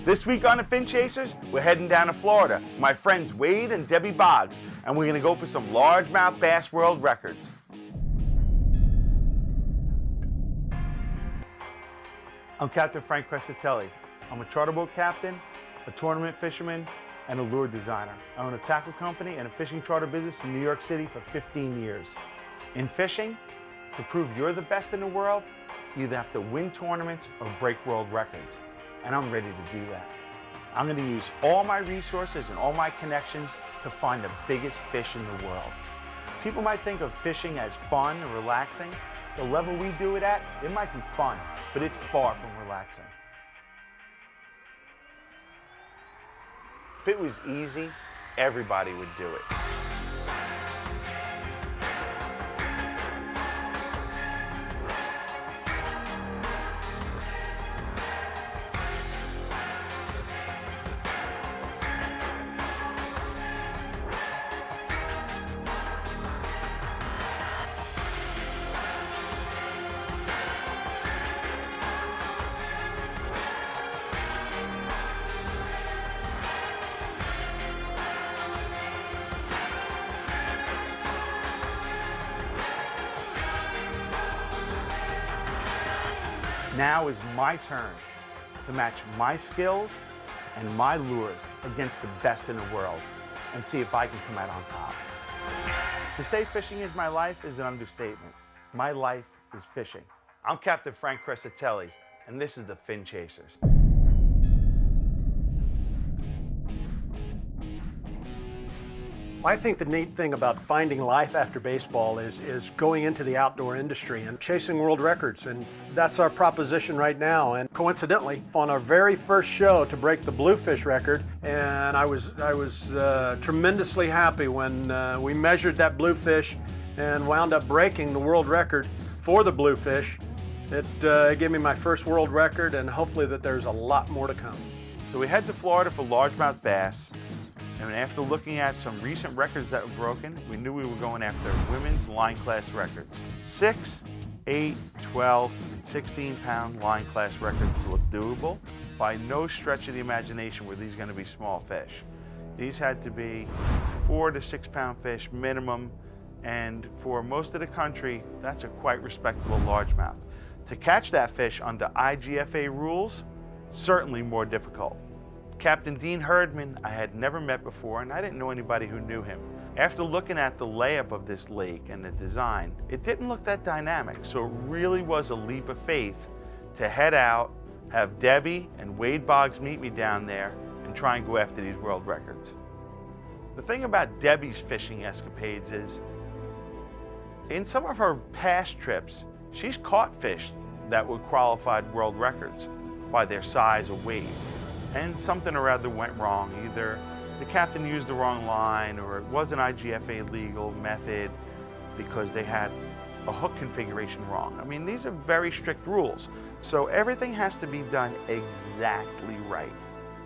This week on the Fin Chasers, we're heading down to Florida. My friends Wade and Debbie Boggs, and we're going to go for some largemouth bass world records. I'm Captain Frank Crescitelli. I'm a charter boat captain, a tournament fisherman, and a lure designer. I own a tackle company and a fishing charter business in New York City for 15 years. In fishing, to prove you're the best in the world, you either have to win tournaments or break world records. And I'm ready to do that. I'm going to use all my resources and all my connections to find the biggest fish in the world. People might think of fishing as fun and relaxing. The level we do it at, it might be fun, but it's far from relaxing. If it was easy, everybody would do it. Now is my turn to match my skills and my lures against the best in the world and see if I can come out on top. To say fishing is my life is an understatement. My life is fishing. I'm Captain Frank Crescitelli, and this is the Fin Chasers. I think the neat thing about finding life after baseball is going into the outdoor industry and chasing world records, and that's our proposition right now. And coincidentally, on our very first show to break the bluefish record, and I was tremendously happy when we measured that bluefish and wound up breaking the world record for the bluefish. It gave me my first world record, and hopefully that there's a lot more to come. So we head to Florida for largemouth bass. And after looking at some recent records that were broken, we knew we were going after women's line class records. 6, 8, 12, and 16 pound line class records look doable. By no stretch of the imagination were these going to be small fish. These had to be 4 to 6 pound fish minimum, and for most of the country, that's a quite respectable largemouth. To catch that fish under IGFA rules, certainly more difficult. Captain Dean Herdman I had never met before, and I didn't know anybody who knew him. After looking at the layup of this lake and the design, it didn't look that dynamic, so it really was a leap of faith to head out, have Debbie and Wade Boggs meet me down there, and try and go after these world records. The thing about Debbie's fishing escapades is, in some of her past trips, she's caught fish that were qualified world records by their size or weight. And something or other went wrong. Either the captain used the wrong line, or it was an IGFA legal method because they had a hook configuration wrong. I mean, these are very strict rules. So everything has to be done exactly right.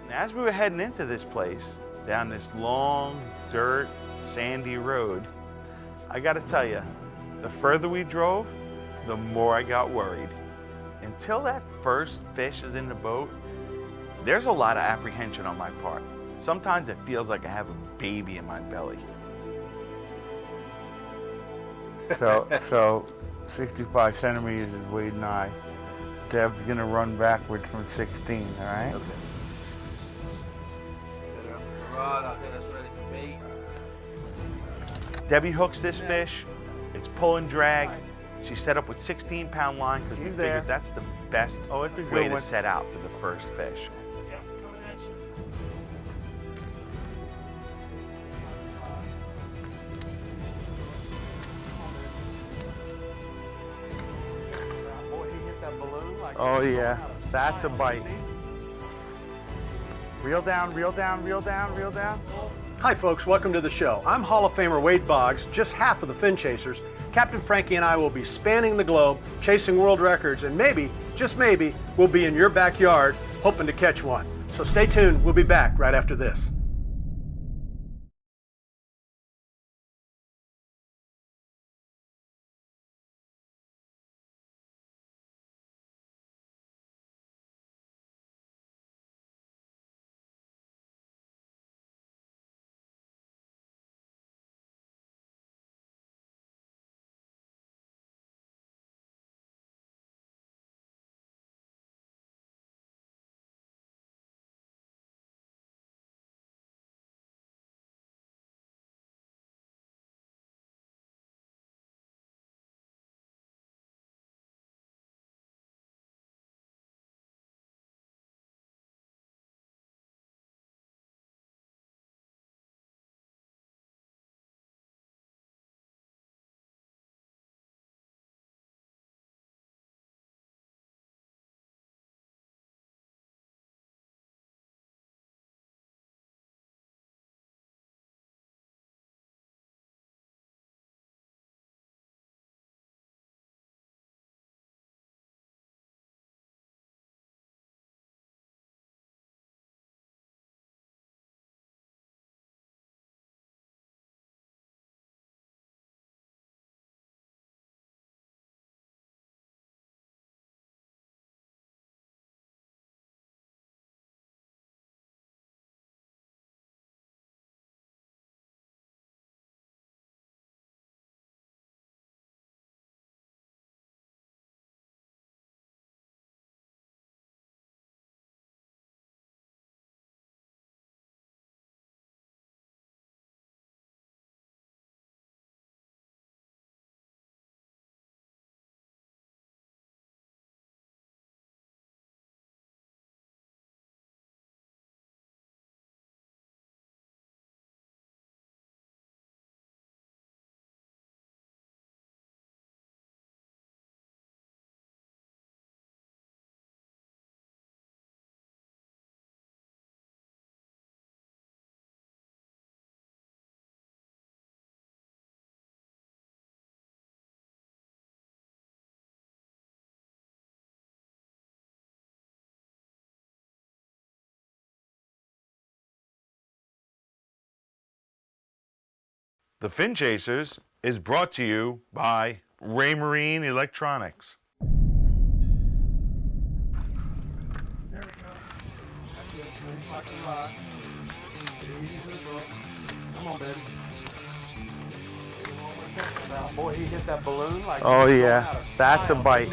And as we were heading into this place, down this long, dirt, sandy road, I gotta tell you, the further we drove, the more I got worried. Until that first fish is in the boat, there's a lot of apprehension on my part. Sometimes it feels like I have a baby in my belly. So 65 centimeters is Wade and I. Deb's gonna run backwards from 16, all right? Okay. Debbie hooks this fish. It's pull and drag. She set up with 16 pound line because we figured that's the best way to set out for the first fish. Oh yeah, that's a bite. Reel down, reel down, reel down, reel down. Hi folks, welcome to the show. I'm Hall of Famer Wade Boggs, just half of the Fin Chasers. Captain Frankie and I will be spanning the globe, chasing world records, and maybe, just maybe, we'll be in your backyard hoping to catch one. So stay tuned, we'll be back right after this. The Fin Chasers is brought to you by Raymarine Electronics. There we go. That's it. Lock the rod. Easy to the boat. Come on, baby. Boy, he hit that balloon like. Oh yeah, that's a bite.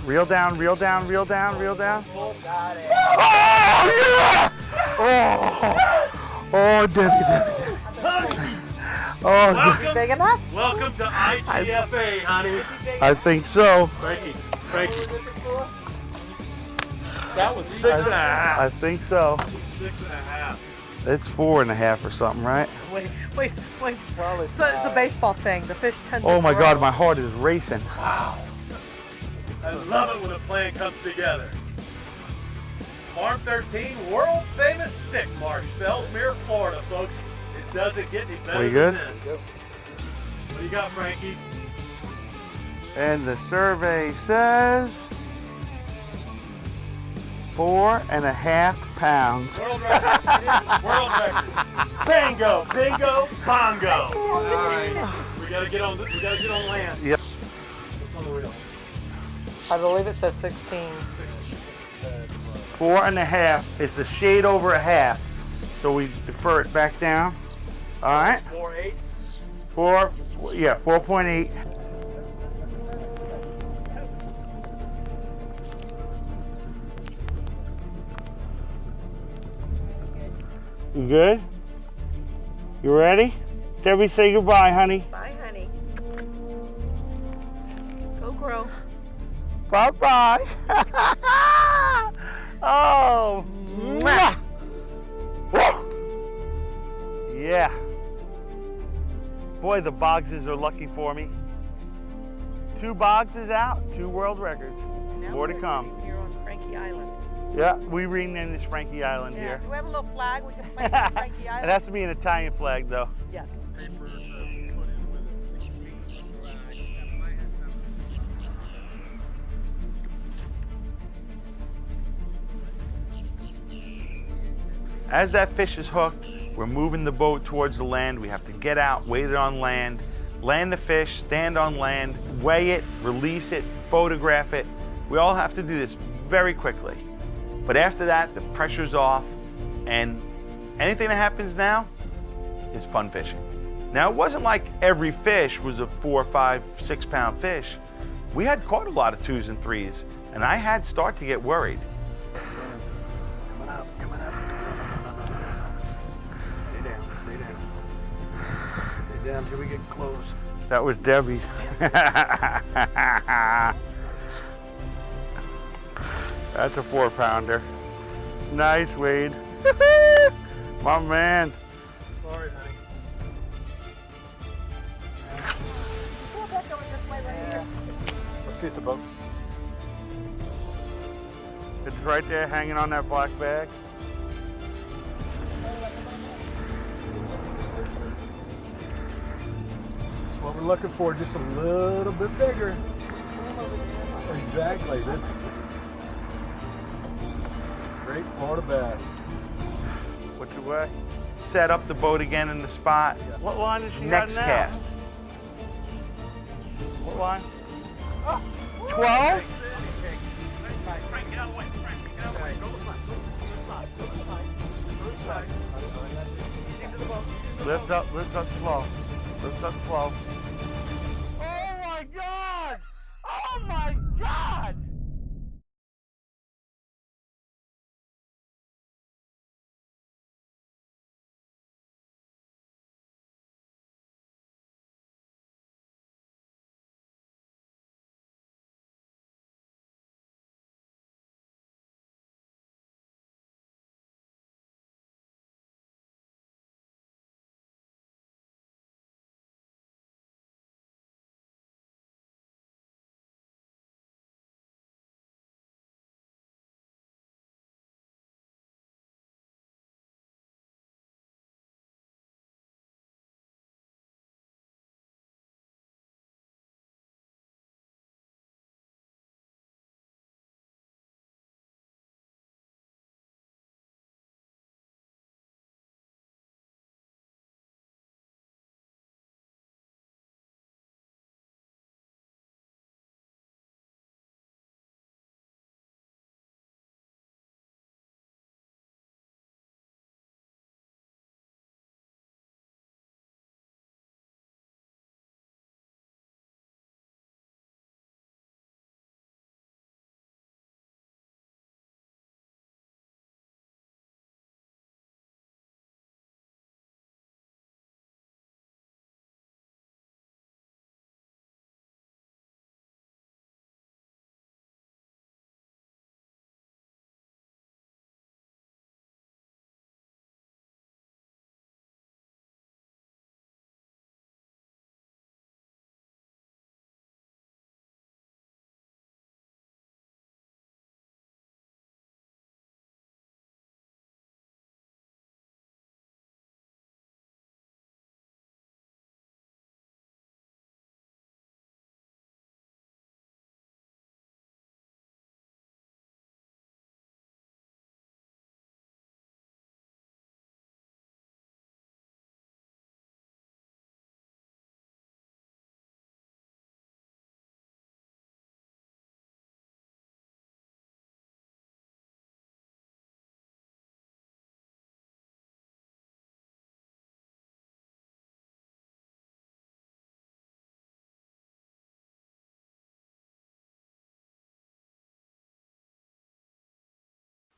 Reel down, reel down, reel down, reel down. Got it. Oh yeah! Oh, Debbie. Oh, Welcome, big enough? Welcome to IGFA, honey. I think so. Frankie. That was 6.5. I think so. 6.5. It's 4.5 or something, right? Wait. So it's a baseball thing. The fish tend to Oh my grow. God, my heart is racing. Wow. I love it when a plan comes together. Farm 13, world famous stick marsh, Fellsmere, Florida, folks. It doesn't get any better We than good? this. What do you got, Frankie? And the survey says 4.5 pounds. World record. World record. Bingo, bongo. All right. We gotta get on land. Yep. What's on the reel? I believe it says 16. 4.5. It's a shade over a half. So we defer it back down. All right. 4.8. 4.8. You good? You ready? Debbie, say goodbye, honey. Bye, honey. Go grow. Bye-bye. Oh. Mwah. Woo. Yeah. Boy, the Boggses are lucky for me. 2 Boggses out, 2 world records. Now More to we're come. sitting here on Frankie Island. Yeah, we renamed this Frankie Island Yeah. here. Do we have a little flag we can plant on Frankie It Island? has to be an Italian flag, though. Yes. As that fish is hooked, we're moving the boat towards the land. We have to get out, wait it on land, land the fish, stand on land, weigh it, release it, photograph it. We all have to do this very quickly. But after that, the pressure's off, and anything that happens now is fun fishing. Now, it wasn't like every fish was a 4, 5, 6 pound fish. We had caught a lot of 2s and 3s, and I had start to get worried. Coming up. Stay down till we get close. That was Debbie's. That's a 4-pounder. Nice, Wade. My man. Sorry, honey. Let's see if the boat. It's right there hanging on that black bag. What we're looking for, just a little bit bigger. Exactly. This great Florida bass. What's your way? Set up the boat again in the spot. What line is she Next now? cast. What line? 12? Frank, get out of the way. Frank, get out of the way. Go to the side. Go to the side. Go to the side. Go to the side. Easy to the boat. Lift up slow. Lift up slow. Oh my God! Oh my God!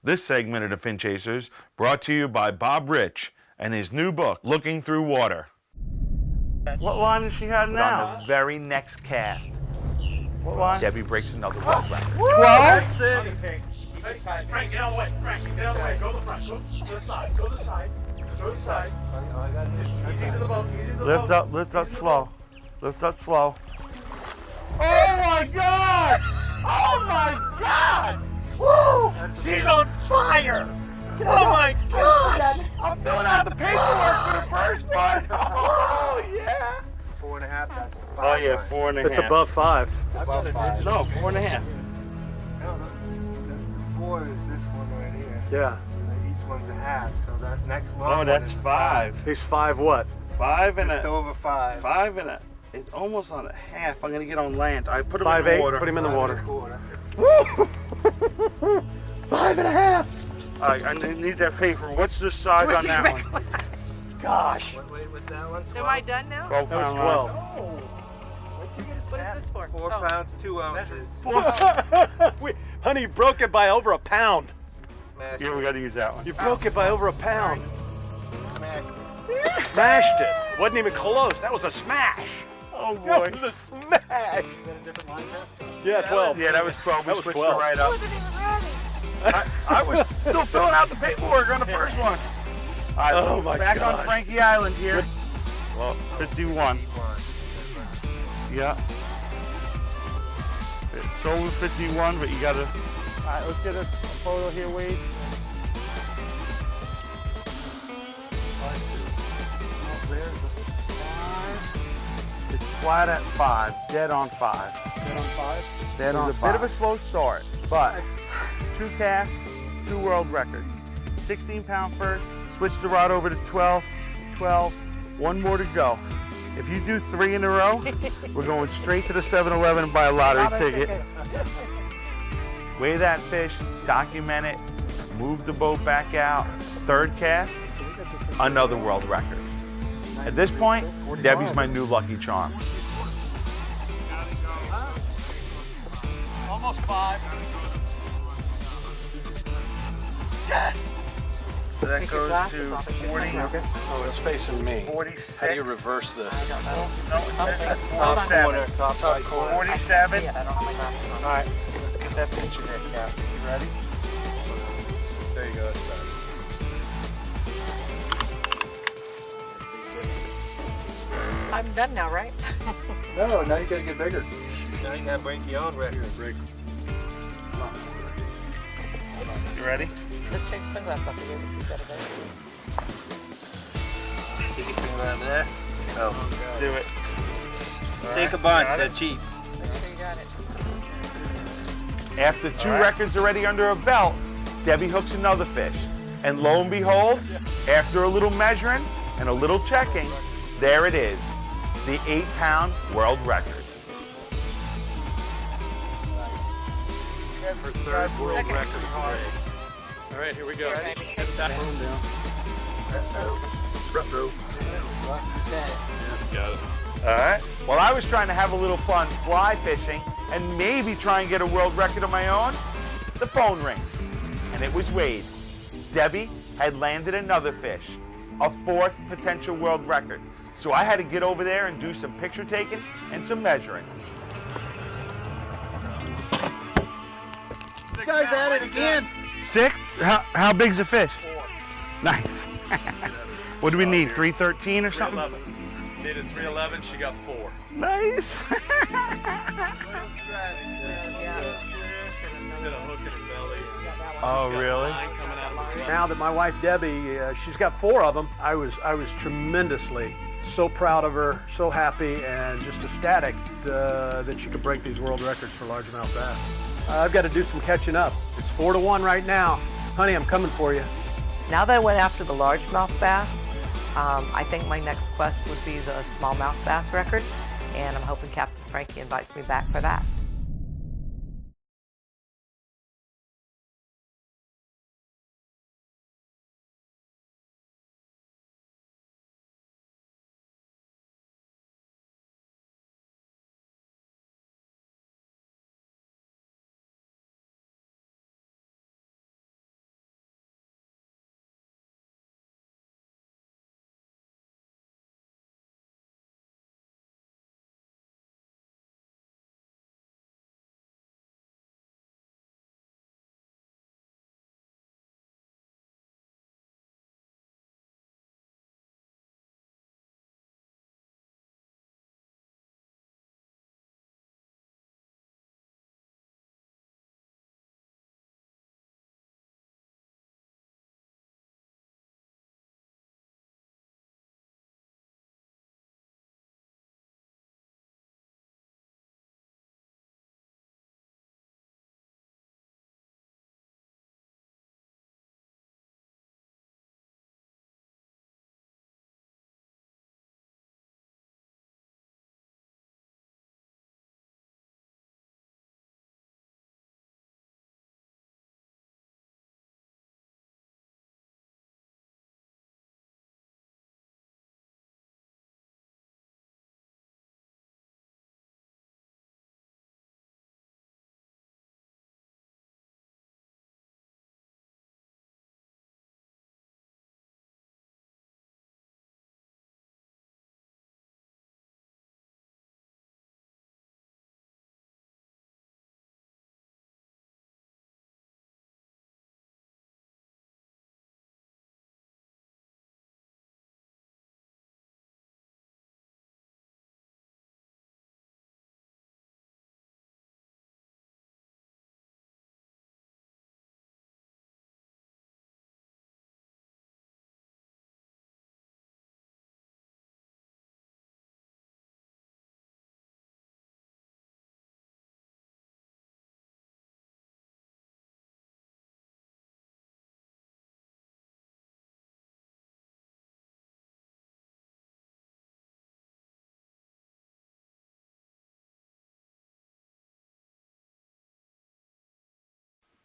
This segment of the Fin Chasers brought to you by Bob Rich and his new book, Looking Through Water. What line does she have now? On the very next cast. What line? Debbie breaks another world record. 12? That's it. Frank, get out of the way. Frank, get out of the way. Go to the front. Go to the side. Go to the side. Go to the side. Easy to the boat. Easy to the boat. Lift up slow. Lift up slow. Oh my God! Oh my God! Woo! She's on fire! Oh my gosh! I'm filling out the paperwork for the first one. Oh yeah! 4.5, that's the 5. Oh yeah, 4.5. It's above 5. Above 5. No, 4.5. No, that's the 4 is this one right here. Yeah. And each one's a half, so that next long Oh, one that's is 5. He's 5 what? 5 and Just a over 5. 5 and a. It's almost on a half. I'm gonna get on land. I put him 5'8". in the water. Put him in the water. 5.5. I need that paper. What's the size on that one? Gosh. What weight was that one? Am I done now? 12 That was pound 12. What is this for? 4 Oh. pounds, 2 ounces. Honey, you broke it by over a pound. Smashed Yeah, we it. gotta use that one. You broke it by over a pound. Smashed it. Smashed it. Wasn't even close. That was a smash. Oh boy. That was a smash. Yeah, 12. Yeah, that was 12. We That was switched 12. it right up. I was still filling out the paperwork on the first one. All right, Oh my back God. on Frankie Island here. Well, 51. Yeah. It's over 51, but you gotta. All right, let's get a photo here, Wade. It's flat at 5, dead on 5. Dead on 5? Dead on 5. A bit of a slow start, but 2 casts, 2 world records. 16 pound first, switch the rod over to 12, 12, 1 more to go. If you do 3 in a row, we're going straight to the 7-Eleven and buy a lottery ticket. Weigh that fish, document it, move the boat back out. 3rd cast, another world record. At this point, Debbie's my new lucky charm. Almost 5. So that goes to 40, Oh, it's facing me. 46. How do you reverse this? No, it's at Hold on. 47. Top right corner. 47. Yeah, I don't have my glasses on. All right, let's get that picture there, Cap. You ready? There you go. That's better. I'm done now, right? No, now you gotta get bigger. Now you gotta break your own record. You ready? Let's take sunglasses off again to see better. You can put it over there. Oh, do it. Take a bunch, got they're it. cheap. Make sure you got it. After 2 All right. records already under her belt, Debbie hooks another fish. And lo and behold, after a little measuring and a little checking, there it is, the 8-pound world record. For 3rd world record. All right, here we go. Got it. All right. Well, I was trying to have a little fun fly fishing and maybe try and get a world record of my own. The phone rings, and it was Wade. Debbie had landed another fish, a 4th potential world record. So I had to get over there and do some picture taking and some measuring. You guys at it again. 6? How big's the fish? 4. Nice. What do we need? 313 or something? 311. Needed 311. She got 4. Nice. Did a hook in her belly. Oh, really? Line coming out of the Now that my wife Debbie, she's got 4 of them, I was tremendously so proud of her, so happy, and just ecstatic that she could break these world records for largemouth bass. I've got to do some catching up. It's 4-1 right now. Honey, I'm coming for you. Now that I went after the largemouth bass, I think my next quest would be the smallmouth bass record, and I'm hoping Captain Frankie invites me back for that.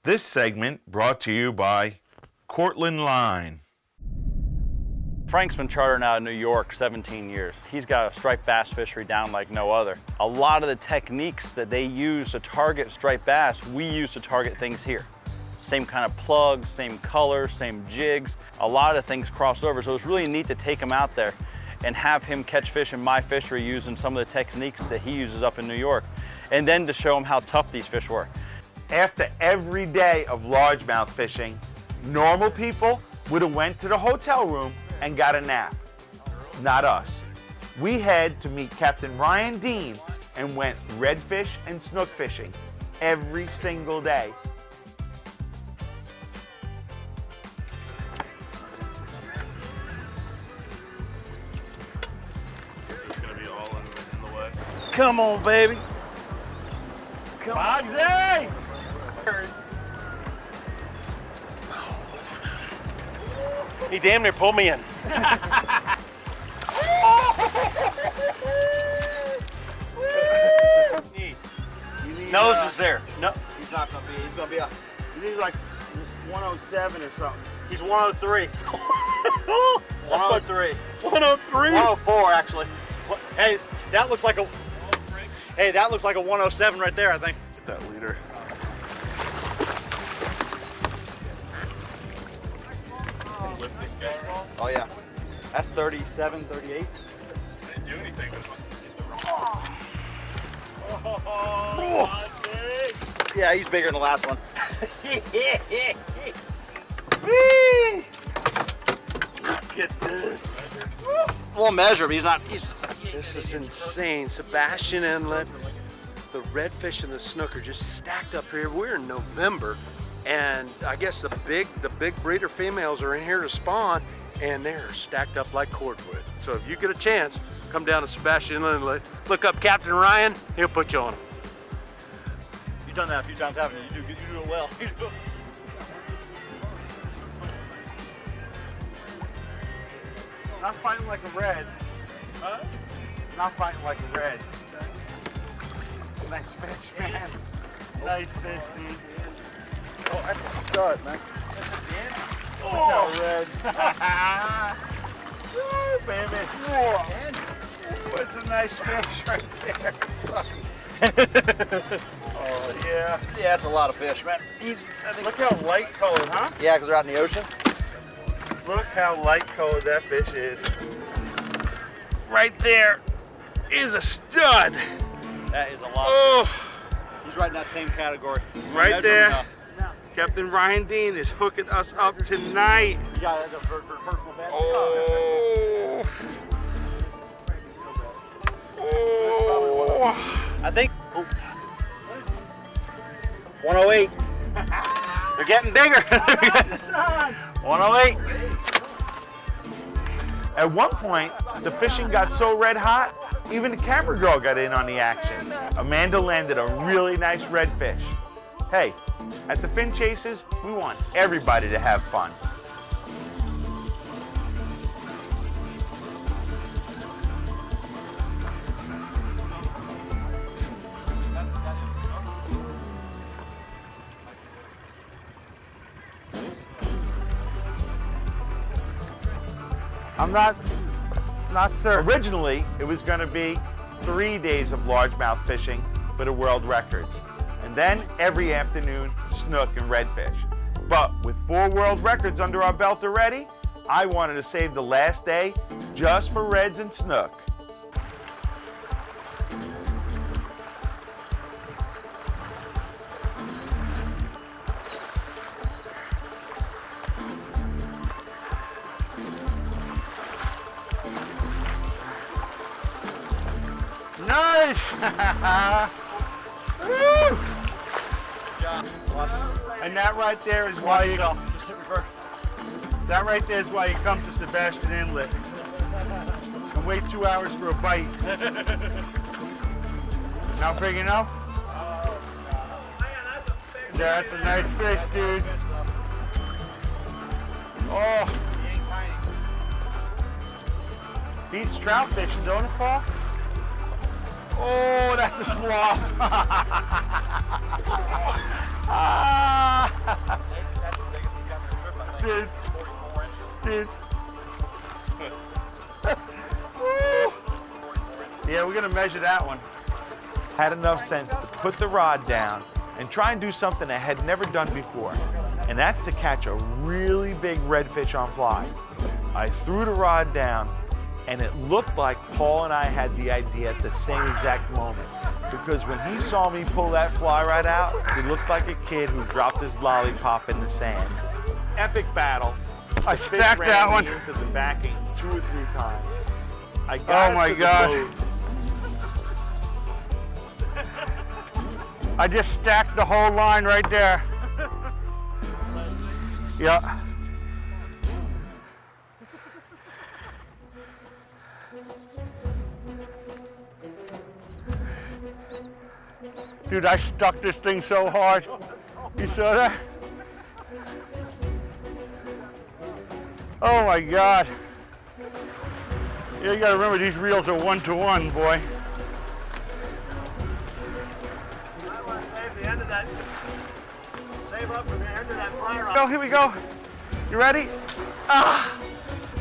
This segment brought to you by Cortland Line. Frank's been chartering out of New York 17 years. He's got a striped bass fishery down like no other. A lot of the techniques that they use to target striped bass, we use to target things here. Same kind of plugs, same colors, same jigs. A lot of things cross over, so it's really neat to take him out there and have him catch fish in my fishery using some of the techniques that he uses up in New York, and then to show him how tough these fish were. After every day of largemouth fishing, normal people would have went to the hotel room and got a nap. Not us. We had to meet Captain Ryan Dean and went redfish and snook fishing every single day. It's gonna be all in the way. Come on, baby. Come on. Boggsy! He damn near pulled me in. Nose is there. No, He's not gonna be. He's gonna be a. You need like 107 or something. He's 103. 103. 103. 104 actually. Hey, that looks like a. Hey, that looks like a 107 right there, I think. Get that leader. Oh yeah. That's 37, 38. Didn't do anything this one. Yeah, he's bigger than the last one. Get this. We'll measure, but he's not. This is insane. Sebastian Inlet, the redfish and the snook are just stacked up here. We're in November, and I guess the big breeder females are in here to spawn, and they're stacked up like cordwood. So if you get a chance, come down to Sebastian Inlet, look up Captain Ryan, he'll put you on him. You've done that a few times, haven't you? You do it well. Not fighting like a red. Huh? Not fighting like a red. Nice fish, man. Nice fish, dude. Oh, that's a stud, man. Oh, red. Woo, baby. Whoa. That's a nice fish right there. Oh, yeah. Yeah, that's a lot of fish, man. Look how light colored, huh? Yeah, because they're out in the ocean. Look how light colored that fish is. Right there is a stud. That is a lot. Oh, He's right in that same category. right there. Captain Ryan Dean is hooking us up tonight. You got a personal bed. Oh. Oh. I think. 108. They're getting bigger. 108. At one point, the fishing got so red hot, even the camera girl got in on the action. Amanda landed a really nice redfish. Hey, at the Fin Chasers, we want everybody to have fun. I'm not certain. Originally, it was going to be 3 days of largemouth fishing for the world records. And then every afternoon, snook and redfish. But with 4 world records under our belt already, I wanted to save the last day just for reds and snook. Nice! Woo! And that right there is why you That right there is why you come to Sebastian Inlet and wait 2 hours for a bite. Not big enough? That's a nice fish, dude. Oh. Beats trout fishing, don't it, Paul? Oh, that's a sloth. Ah. Dude. Woo. Yeah, we're gonna measure that one. Had enough sense to put the rod down and try and do something I had never done before. And that's to catch a really big redfish on fly. I threw the rod down and it looked like Paul and I had the idea at the same exact moment. Because when he saw me pull that fly right out, he looked like a kid who dropped his lollipop in the sand. Epic battle. I stacked that one. Into the backing 2 or 3 times. I got Oh my it to gosh. the boat. I just stacked the whole line right there. Yeah. Dude, I stuck this thing so hard. You saw that? Oh my God. Yeah, you gotta remember these reels are 1-to-1, boy. I want to save the end of that. Save up for the end of that fly rod. Go, here we go. You ready? Ah,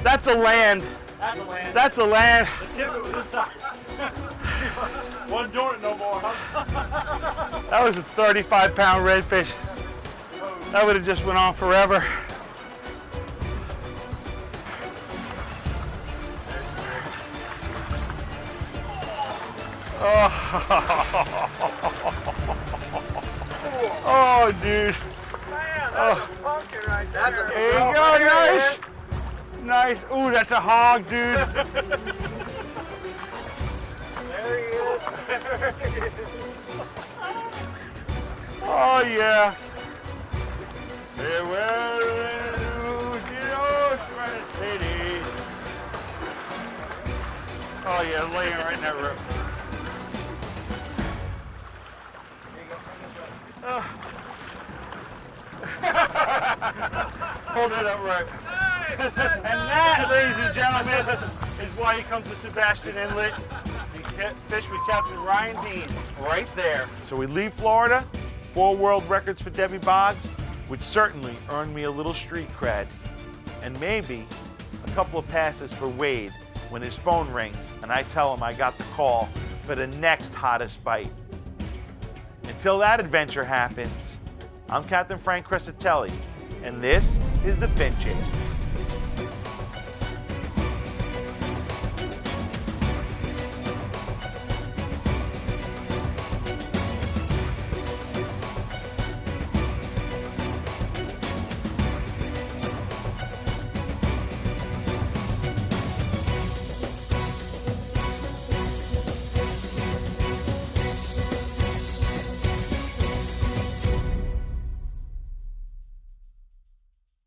that's a land. That's a land. That's a land. The tip was inside. Wasn't doing it no more. That was a 35-pound redfish. That would have just went on forever. Oh, dude. Oh. There you go, nice. Nice. Ooh, that's a hog, dude. There he is. Oh, yeah. Oh, yeah, laying right in that rope. Hold it up right. And that, ladies and gentlemen, is why he comes to Sebastian Inlet. He fished with Captain Ryan Dean right there. So we leave Florida, 4 world records for Debbie Boggs, which certainly earned me a little street cred, and maybe a couple of passes for Wade when his phone rings and I tell him I got the call for the next hottest bite. Until that adventure happens, I'm Captain Frank Crescitelli, and this is the Fin Chase.